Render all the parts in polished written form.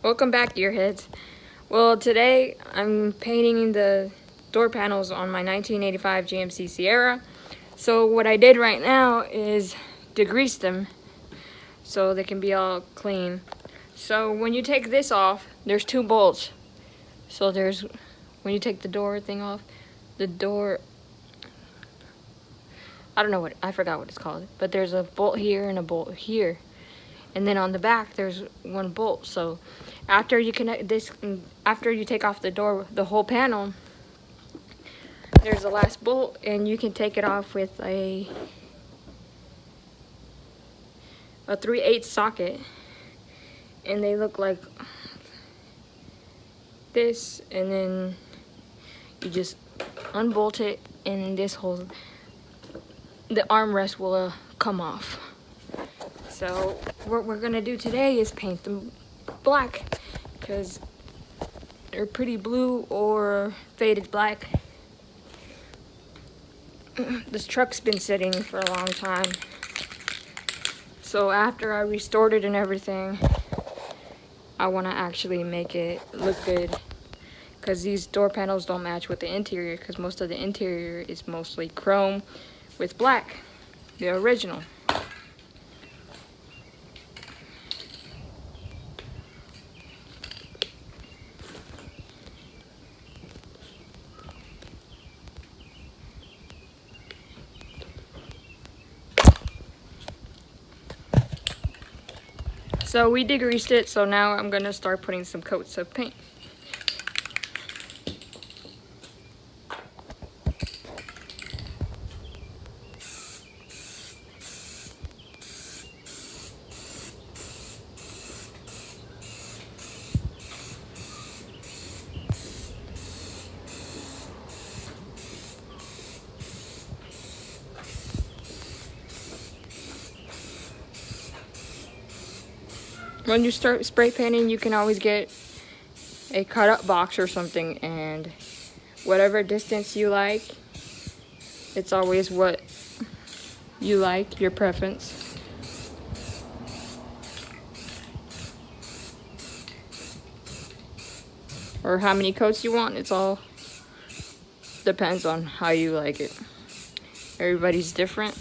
Welcome back, gearheads. Well, today I'm painting the door panels on my 1985 GMC Sierra. So what I did right now is degrease them so they can be all clean. So when you take this off, there's two bolts. So when you take the door thing off, the door, I forgot what it's called, but there's a bolt here and a bolt here. And then on the back there's one bolt. So after you connect this, after you take off the door, the whole panel, there's the last bolt, and you can take it off with a 3/8 socket, and they look like this. And then you just unbolt it, and this whole, the armrest will come off. So what we're gonna do today is paint them black, because they're pretty blue or faded black. This truck's been sitting for a long time. So after I restored it and everything, I want to actually make it look good, because these door panels don't match with the interior, because most of the interior is mostly chrome with black, the original. So we degreased it, so now I'm gonna start putting some coats of paint. When you start spray painting, you can always get a cut-up box or something, and whatever distance you like, it's always what you like, your preference. Or how many coats you want, it's all depends on how you like it. Everybody's different.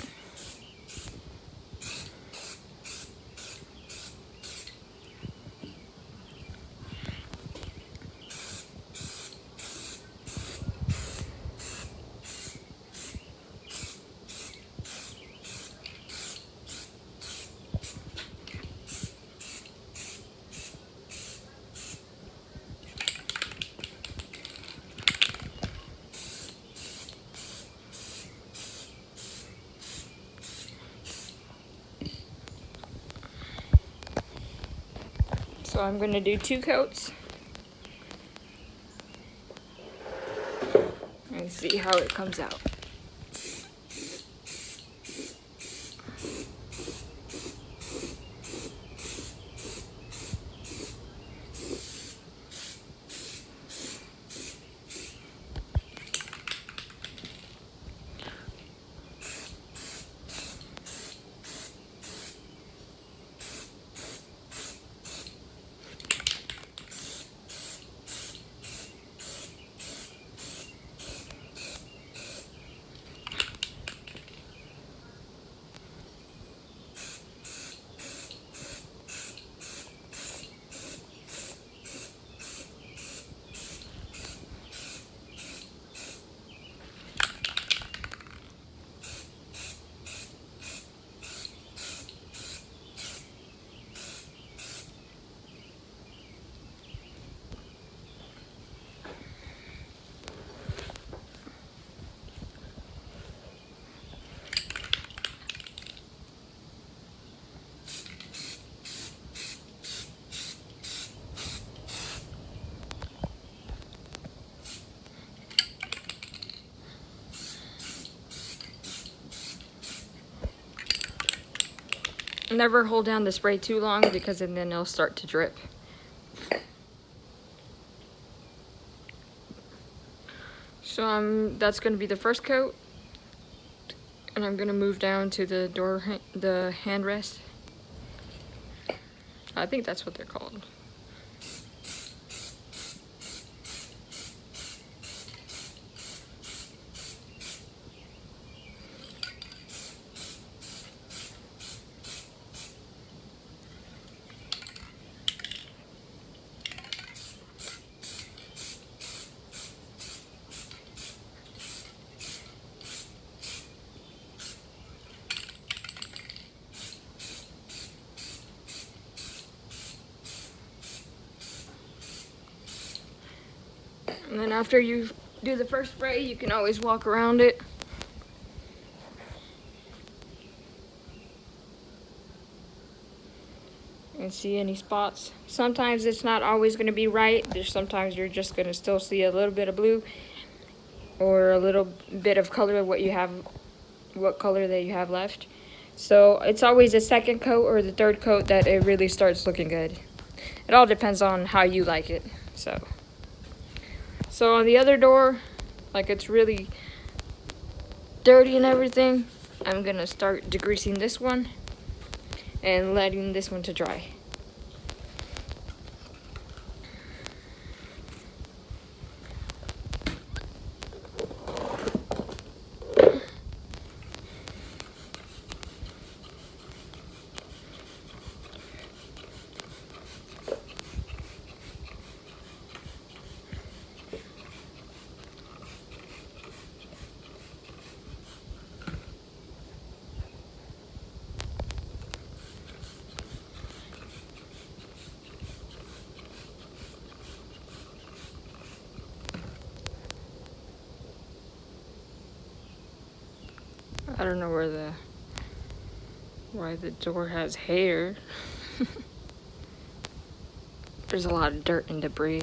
So I'm gonna do 2 coats and see how it comes out. Never hold down the spray too long, because then it'll start to drip. So that's going to be the first coat, and I'm going to move down to the the handrest. I think that's what they're called. And then after you do the first spray, you can always walk around it. And see any spots. Sometimes it's not always going to be right. There's sometimes you're just going to still see a little bit of blue or a little bit of color, what color that you have left. So it's always the second coat or the third coat that it really starts looking good. It all depends on how you like it. So on the other door, like it's really dirty and everything, I'm gonna start degreasing this one and letting this one to dry. I don't know why the door has hair. There's a lot of dirt and debris.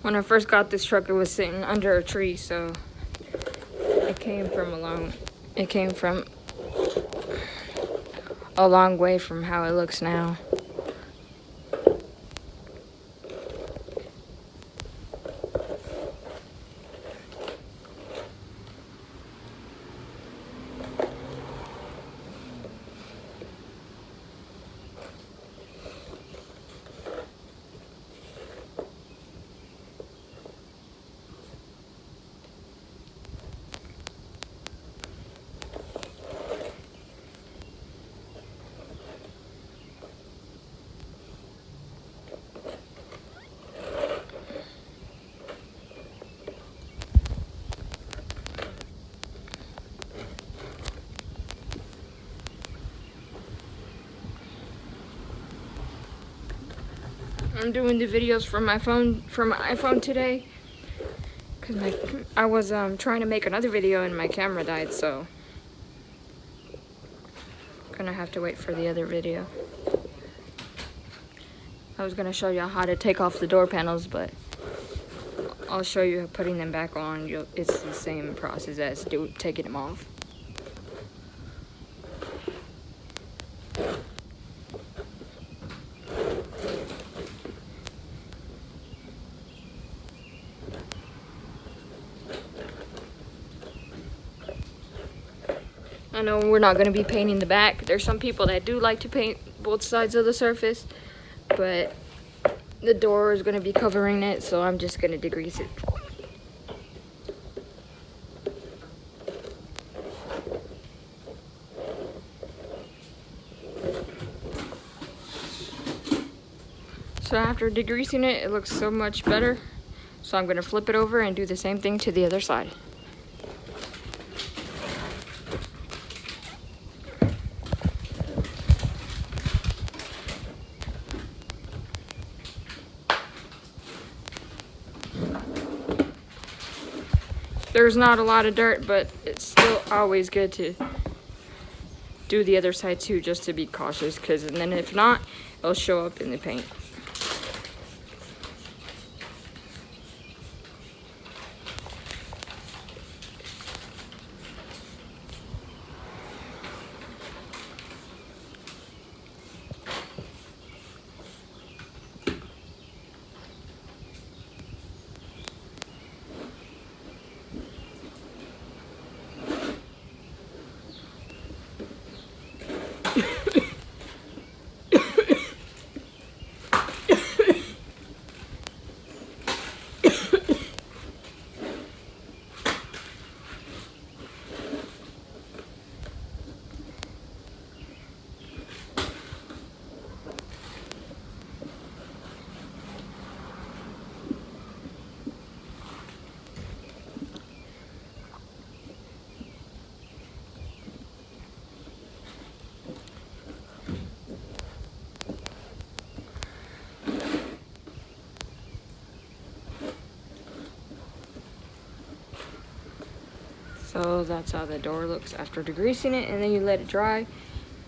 When I first got this truck, it was sitting under a tree, so it came from a long way from how it looks now. I'm doing the videos from my iPhone today because I was trying to make another video and my camera died, so I'm gonna have to wait for the other video. I was gonna show you how to take off the door panels, but I'll show you putting them back on. It's the same process as taking them off. I know we're not going to be painting the back. There's some people that do like to paint both sides of the surface, but the door is going to be covering it, so I'm just going to degrease it. So after degreasing it, it looks so much better. So I'm going to flip it over and do the same thing to the other side. There's not a lot of dirt, but it's still always good to do the other side too, just to be cautious, and then if not, it'll show up in the paint. So that's how the door looks after degreasing it, and then you let it dry.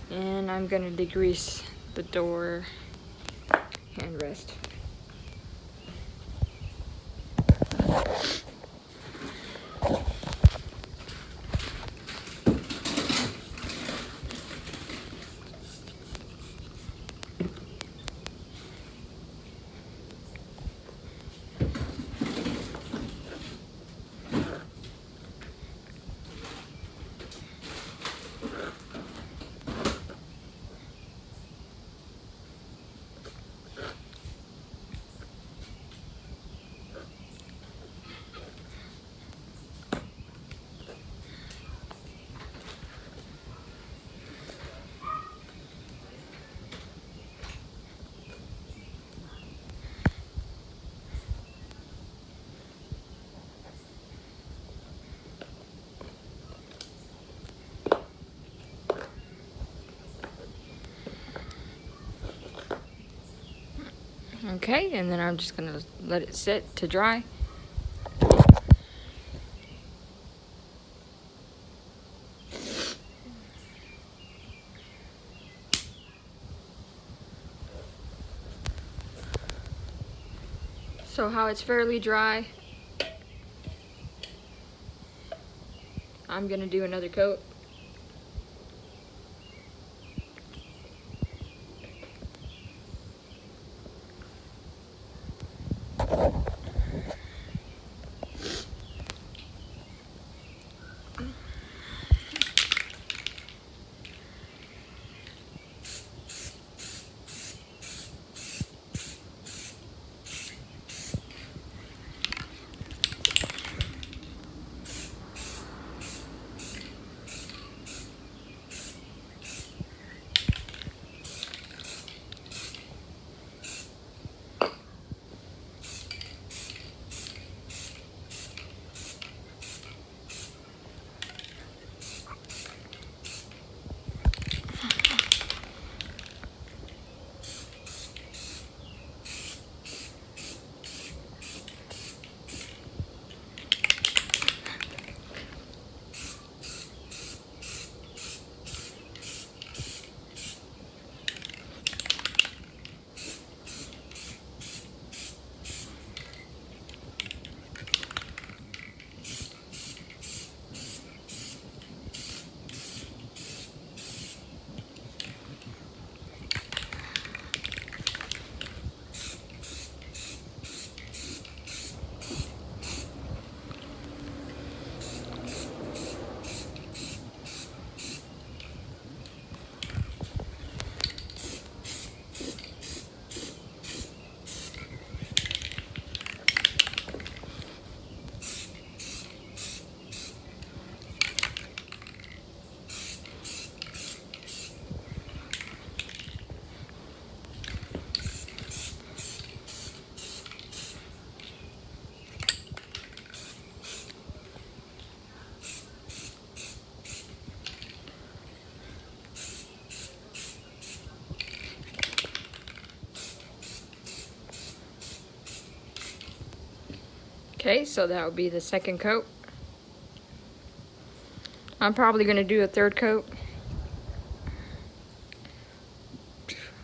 And I'm gonna degrease the door handrest. Okay, and then I'm just gonna let it sit to dry. So how it's fairly dry, I'm gonna do another coat. Okay, so that would be the second coat. I'm probably gonna do a third coat.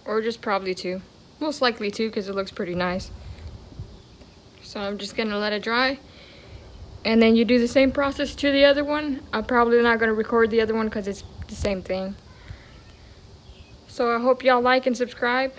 Or just probably two. Most likely two, because it looks pretty nice. So I'm just gonna let it dry. And then you do the same process to the other one. I'm probably not gonna record the other one because it's the same thing. So I hope y'all like and subscribe.